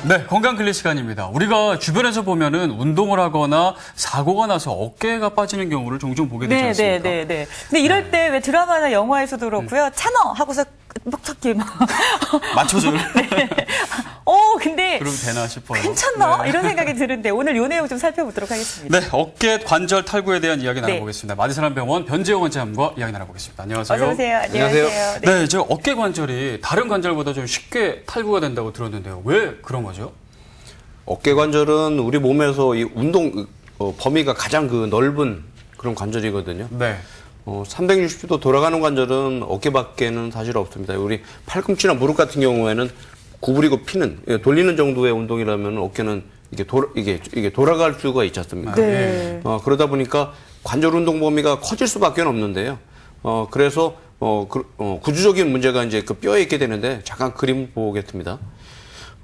네, 건강 클리 시간입니다. 우리가 주변에서 보면은 운동을 하거나 사고가 나서 어깨가 빠지는 경우를 종종 보게 되지 않습니까? 네. 근데 이럴 때 왜 드라마나 영화에서도 그렇고요. 찬어 하고서 막 맞춰줘요. 네. 근데 그럼 되나 싶어요. 괜찮나? 네. 이런 생각이 드는데 오늘 요 내용 좀 살펴보도록 하겠습니다. 네, 어깨 관절 탈구에 대한 이야기 네. 나눠보겠습니다. 마디사람병원 변재호 원장님과 이야기 나눠보겠습니다. 안녕하세요. 어서 오세요. 안녕하세요. 네, 저 어깨 관절이 다른 관절보다 좀 쉽게 탈구가 된다고 들었는데요. 왜 그런 거죠? 어깨 관절은 우리 몸에서 이 운동 범위가 가장 넓은 그런 관절이거든요. 네. 360도 돌아가는 관절은 어깨밖에는 사실 없습니다. 우리 팔꿈치나 무릎 같은 경우에는 구부리고 피는 돌리는 정도의 운동이라면 어깨는 이게 돌아갈 수가 있지 않습니까? 네. 그러다 보니까 관절 운동 범위가 커질 수밖에 없는데요. 그래서 구조적인 문제가 이제 그 뼈에 있게 되는데 잠깐 그림 보겠습니다.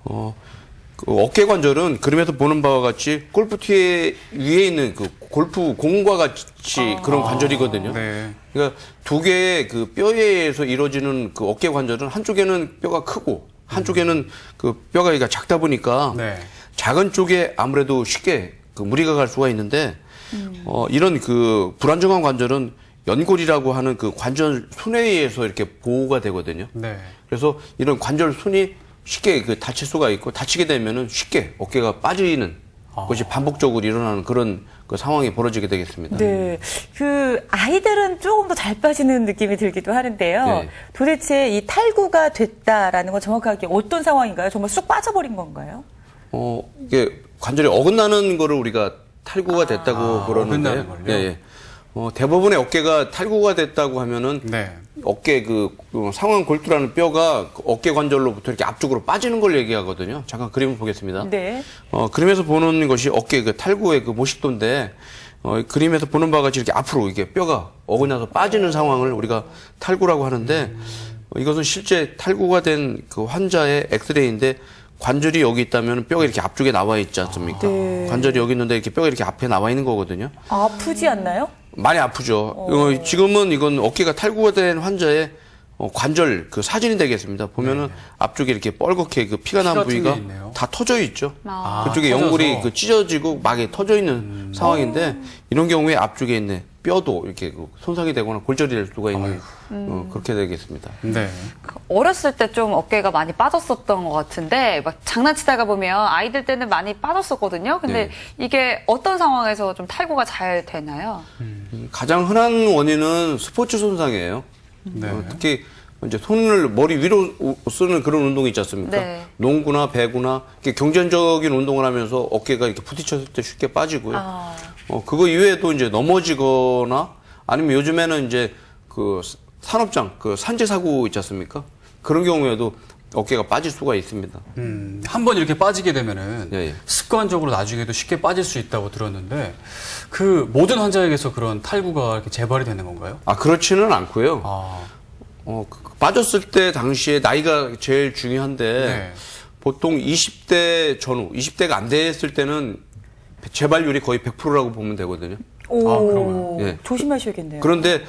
그 어깨 관절은 그림에서 보는 바와 같이 골프 티에 위에 있는 그 골프 공과 같이 그런 관절이거든요. 네. 그러니까 두 개의 그 뼈에 의해서 이루어지는 그 어깨 관절은 한쪽에는 뼈가 크고 한쪽에는 그 뼈가 작다 보니까 네. 작은 쪽에 아무래도 쉽게 그 무리가 갈 수가 있는데 이런 그 불안정한 관절은 연골이라고 하는 그 관절 순에 의해서 이렇게 보호가 되거든요. 네. 그래서 이런 관절 순이 쉽게 다칠 수가 있고 다치게 되면은 쉽게 어깨가 빠지는 것이 반복적으로 일어나는 그런 그 상황이 벌어지게 되겠습니다. 네. 그 아이들은 조금 더 잘 빠지는 느낌이 들기도 하는데요. 네. 도대체 이 탈구가 됐다라는 건 정확하게 어떤 상황인가요? 정말 쑥 빠져버린 건가요? 이게 관절이 어긋나는 거를 우리가 탈구가 됐다고 그러는데, 어긋나는 걸요? 대부분의 어깨가 탈구가 됐다고 하면은 네. 어깨 상완 골두라는 뼈가 어깨 관절로부터 이렇게 앞쪽으로 빠지는 걸 얘기하거든요. 잠깐 그림을 보겠습니다. 네. 그림에서 보는 것이 어깨 그 탈구의 그 모식도인데, 그림에서 보는 바와 같이 이렇게 앞으로 이게 뼈가 어긋나서 빠지는 상황을 우리가 탈구라고 하는데, 이것은 실제 탈구가 된 그 환자의 엑스레이인데, 관절이 여기 있다면 뼈가 이렇게 앞쪽에 나와 있지 않습니까? 네. 관절이 여기 있는데 이렇게 뼈가 이렇게 앞에 나와 있는 거거든요. 아프지 않나요? 많이 아프죠. 지금은 이건 어깨가 탈구가 된 환자의 관절 그 사진이 되겠습니다. 보면은 앞쪽에 이렇게 뻘겋게 그 피가 난 피 같은 부위가 게 있네요. 다 터져 있죠. 그쪽에 터져서. 연골이 그 찢어지고 막이 터져 있는 상황인데 이런 경우에 앞쪽에 있는 뼈도 이렇게 손상이 되거나 골절이 될 수가 있는 그렇게 되겠습니다. 네. 어렸을 때 좀 어깨가 많이 빠졌었던 것 같은데 막 장난치다가 보면 아이들 때는 많이 빠졌었거든요. 근데 네. 이게 어떤 상황에서 좀 탈구가 잘 되나요? 가장 흔한 원인은 스포츠 손상이에요. 네. 특히 이제 손을 머리 위로 쓰는 그런 운동이 있지 않습니까? 네. 농구나 배구나 이렇게 경쟁적인 운동을 하면서 어깨가 이렇게 부딪혔을 때 쉽게 빠지고요. 그거 이외에도 이제 넘어지거나 아니면 요즘에는 이제 그 산업장 그 산재 사고 있지 않습니까? 그런 경우에도 어깨가 빠질 수가 있습니다. 한번 이렇게 빠지게 되면은 예. 습관적으로 나중에도 쉽게 빠질 수 있다고 들었는데 그 모든 환자에게서 그런 탈구가 이렇게 재발이 되는 건가요? 그렇지는 않고요. 아, 빠졌을 때 당시에 나이가 제일 중요한데 네. 보통 20대 전후, 20대가 안 됐을 때는 재발률이 거의 100%라고 보면 되거든요. 그런가요? 예. 조심하셔야겠네요. 그런데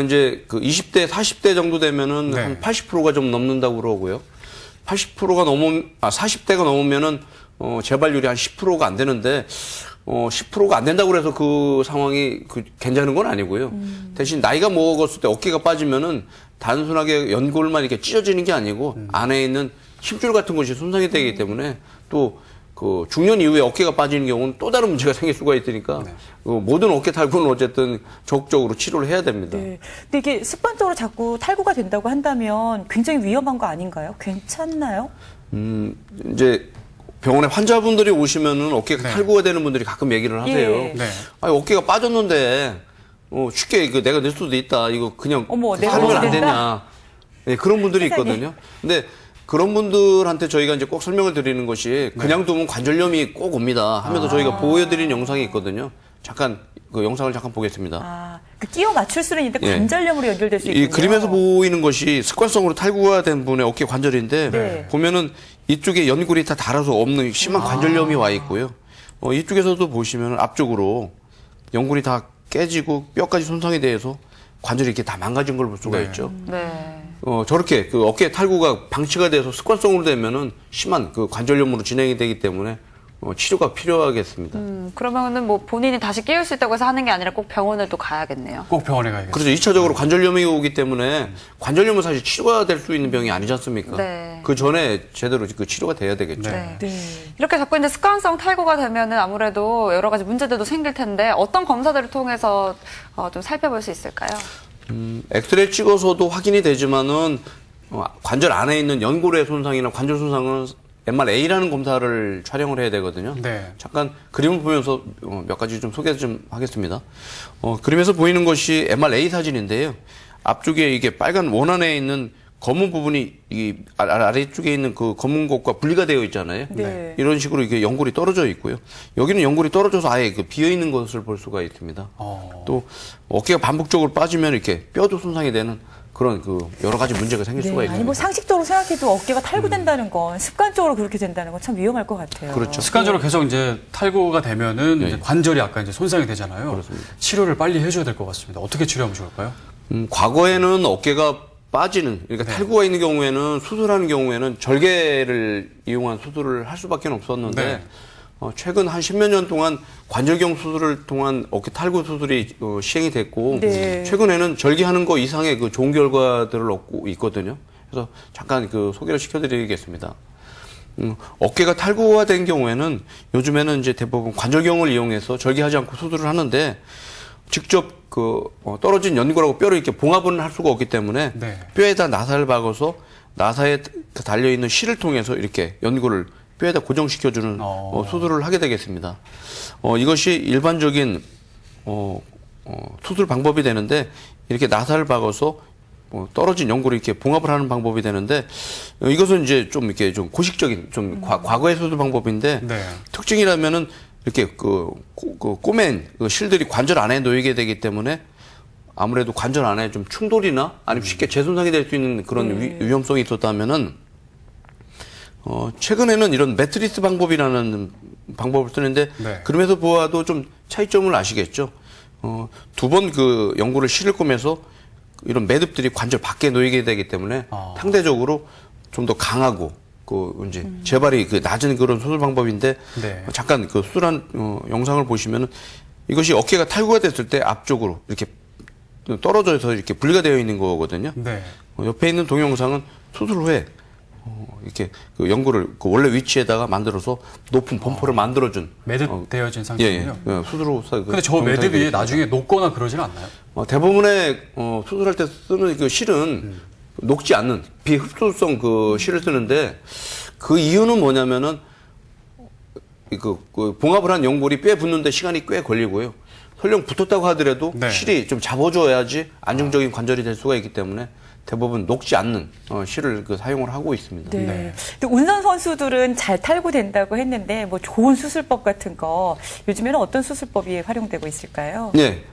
이제 그 20대, 40대 정도 되면은 네. 한 80%가 좀 넘는다고 그러고요. 80%가 40대가 넘으면은 재발률이 한 10%가 안 되는데 10%가 안 된다고 그래서 그 상황이 괜찮은 건 아니고요. 대신 나이가 먹었을 때 어깨가 빠지면은 단순하게 연골만 이렇게 찢어지는 게 아니고 안에 있는 힘줄 같은 것이 손상이 되기 때문에 또 그 중년 이후에 어깨가 빠지는 경우는 또 다른 문제가 생길 수가 있으니까 모든 어깨 탈구는 어쨌든 적극적으로 치료를 해야 됩니다. 네. 근데 이게 습관적으로 자꾸 탈구가 된다고 한다면 굉장히 위험한 거 아닌가요? 괜찮나요? 이제 병원에 환자분들이 오시면은 어깨가 네. 탈구가 되는 분들이 가끔 얘기를 하세요. 예. 네. 아니, 어깨가 빠졌는데 쉽게 내가 낼 수도 있다. 이거 그냥 어머, 내가 살면 안 어떻게 된다? 되냐. 네, 그런 분들이 세상에. 있거든요. 근데 그런 분들한테 저희가 이제 꼭 설명을 드리는 것이 그냥 두면 관절염이 꼭 옵니다 하면서 저희가 보여드리는 영상이 있거든요. 잠깐 그 영상을 잠깐 보겠습니다. 그 끼워 맞출 수는 있는데 예. 관절염으로 연결될 수 있군요. 이 그림에서 보이는 것이 습관성으로 탈구가 된 분의 어깨 관절인데 네. 보면은 이쪽에 연골이 다 닳아서 없는 심한 관절염이 와 있고요. 이쪽에서도 보시면 앞쪽으로 연골이 다 깨지고 뼈까지 손상이 돼서 관절이 이렇게 다 망가진 걸 볼 수가 네. 있죠. 네. 저렇게 그 어깨 탈구가 방치가 돼서 습관성으로 되면은 심한 그 관절염으로 진행이 되기 때문에 치료가 필요하겠습니다. 그러면은 뭐 본인이 다시 끼울 수 있다고 해서 하는 게 아니라 꼭 병원을 또 가야겠네요. 꼭 병원에 가야겠어요. 그렇죠. 2차적으로 관절염이 오기 때문에 관절염은 사실 치료가 될 수 있는 병이 아니지 않습니까? 네. 그 전에 제대로 그 치료가 돼야 되겠죠. 네. 네. 이렇게 자꾸 이제 습관성 탈구가 되면은 아무래도 여러 가지 문제들도 생길 텐데 어떤 검사들을 통해서 좀 살펴볼 수 있을까요? 엑스레이 찍어서도 확인이 되지만은 관절 안에 있는 연골의 손상이나 관절 손상은 MRA라는 검사를 촬영을 해야 되거든요. 네. 잠깐 그림을 보면서 몇 가지 좀 소개 좀 하겠습니다. 그림에서 보이는 것이 MRA 사진인데요. 앞쪽에 이게 빨간 원 안에 있는 검은 부분이 이 아래쪽에 있는 그 검은 것과 분리가 되어 있잖아요. 네. 이런 식으로 이게 연골이 떨어져 있고요. 여기는 연골이 떨어져서 아예 그 비어 있는 것을 볼 수가 있습니다. 또 어깨가 반복적으로 빠지면 이렇게 뼈도 손상이 되는 그런 그 여러 가지 문제가 생길 수가 네. 있습니다. 아니 뭐 상식적으로 생각해도 어깨가 탈구된다는 건 습관적으로 그렇게 된다는 건 참 위험할 것 같아요. 그렇죠. 습관적으로 계속 이제 탈구가 되면은 네. 이제 관절이 아까 이제 손상이 되잖아요. 그렇습니다. 치료를 빨리 해줘야 될 것 같습니다. 어떻게 치료하면 좋을까요? 과거에는 어깨가 빠지는, 그러니까 네. 탈구가 있는 경우에는 수술하는 경우에는 절개를 이용한 수술을 할 수밖에 없었는데 네. 최근 한 10몇 년 동안 관절경 수술을 통한 어깨 탈구 수술이 시행이 됐고 네. 최근에는 절개하는 거 이상의 그 좋은 결과들을 얻고 있거든요. 그래서 잠깐 그 소개를 시켜드리겠습니다. 어깨가 탈구가 된 경우에는 요즘에는 이제 대부분 관절경을 이용해서 절개하지 않고 수술을 하는데 직접 그 떨어진 연골하고 뼈를 이렇게 봉합은 할 수가 없기 때문에 네. 뼈에다 나사를 박아서 나사에 달려 있는 실을 통해서 이렇게 연골을 뼈에다 고정시켜주는 수술을 하게 되겠습니다. 이것이 일반적인 수술 방법이 되는데 이렇게 나사를 박아서 떨어진 연골을 이렇게 봉합을 하는 방법이 되는데 이것은 이제 좀 이렇게 좀 고식적인 좀 과거의 수술 방법인데 네. 특징이라면은 이렇게 꼬맨 그 실들이 관절 안에 놓이게 되기 때문에 아무래도 관절 안에 좀 충돌이나 아니면 쉽게 재손상이 될 수 있는 그런 위험성이 있었다면은 최근에는 이런 매트리스 방법이라는 방법을 쓰는데 네. 그럼에도 보아도 좀 차이점을 아시겠죠. 두 번 그 연골을 실을 꼬매서 이런 매듭들이 관절 밖에 놓이게 되기 때문에 상대적으로 좀 더 강하고 그 이제 재발이 그 낮은 그런 수술 방법인데 네. 잠깐 그 수술한 영상을 보시면은 이것이 어깨가 탈구가 됐을 때 앞쪽으로 이렇게 떨어져서 이렇게 분리가 되어 있는 거거든요. 네. 옆에 있는 동영상은 수술 후에 이렇게 그 연골을 그 원래 위치에다가 만들어서 높은 범퍼를 만들어준 매듭되어진 예, 상태군요. 예. 수술 후 근데 저 매듭이 나중에 녹거나 그러진 않나요? 대부분의 수술할 때 쓰는 그 실은 녹지 않는 비흡수성 그 실을 쓰는데 그 이유는 뭐냐면은 그 봉합을 한 연골이 뼈에 붙는데 시간이 꽤 걸리고요. 설령 붙었다고 하더라도 네. 실이 좀 잡아줘야지 안정적인 관절이 될 수가 있기 때문에 대부분 녹지 않는 실을 사용을 하고 있습니다. 네. 네. 근데 운전 선수들은 잘 탈구된다고 했는데 뭐 좋은 수술법 같은 거 요즘에는 어떤 수술법이 활용되고 있을까요? 네.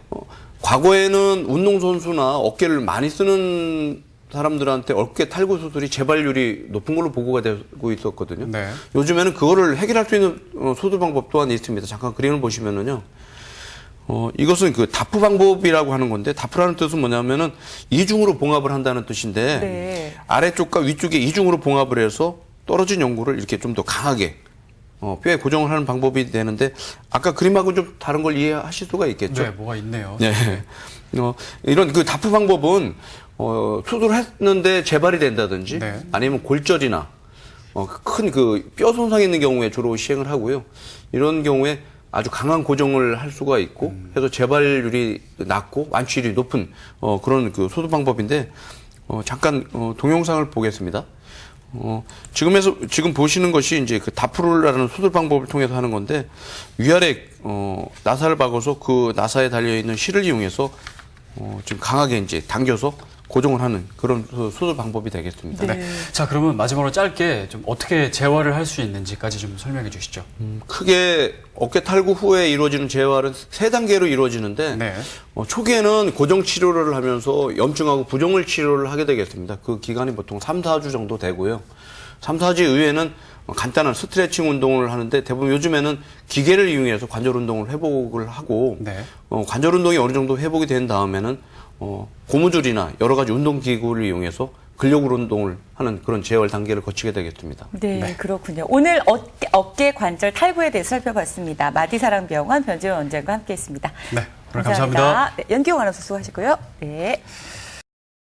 과거에는 운동선수나 어깨를 많이 쓰는 사람들한테 어깨 탈구 수술이 재발률이 높은 걸로 보고가 되고 있었거든요. 네. 요즘에는 그거를 해결할 수 있는 수술 방법 또한 있습니다. 잠깐 그림을 보시면은요. 이것은 그 다프 방법이라고 하는 건데 다프라는 뜻은 뭐냐면은 이중으로 봉합을 한다는 뜻인데 네. 아래쪽과 위쪽에 이중으로 봉합을 해서 떨어진 연골을 이렇게 좀 더 강하게 뼈에 고정을 하는 방법이 되는데 아까 그림하고는 좀 다른 걸 이해하실 수가 있겠죠. 네, 뭐가 있네요. 네. 이런 그 다프 방법은 수술했는데 재발이 된다든지 네. 아니면 골절이나 큰 그 뼈 손상이 있는 경우에 주로 시행을 하고요. 이런 경우에 아주 강한 고정을 할 수가 있고 해서 재발률이 낮고 완치율이 높은 그런 그 수술 방법인데 잠깐 동영상을 보겠습니다. 지금 보시는 것이 이제 그 다프라는 수술 방법을 통해서 하는 건데 위아래 나사를 박아서 그 나사에 달려 있는 실을 이용해서 좀 강하게 이제 당겨서 고정을 하는 그런 수술 방법이 되겠습니다. 네. 자, 그러면 마지막으로 짧게 좀 어떻게 재활을 할 수 있는지까지 좀 설명해 주시죠. 크게 어깨 탈구 후에 이루어지는 재활은 세 단계로 이루어지는데 네. 초기에는 고정 치료를 하면서 염증하고 부종을 치료를 하게 되겠습니다. 그 기간이 보통 3, 4주 정도 되고요. 3, 4주 이후에는 간단한 스트레칭 운동을 하는데 대부분 요즘에는 기계를 이용해서 관절 운동을 회복을 하고 네. 관절 운동이 어느 정도 회복이 된 다음에는 고무줄이나 여러 가지 운동 기구를 이용해서 근력 운동을 하는 그런 재활 단계를 거치게 되겠습니다. 네, 그렇군요. 오늘 어깨 관절 탈구에 대해서 살펴봤습니다. 마디사랑병원 변재원 원장과 함께했습니다. 네, 오늘 감사합니다. 네, 연기용 아나운서 수고하시고요. 네.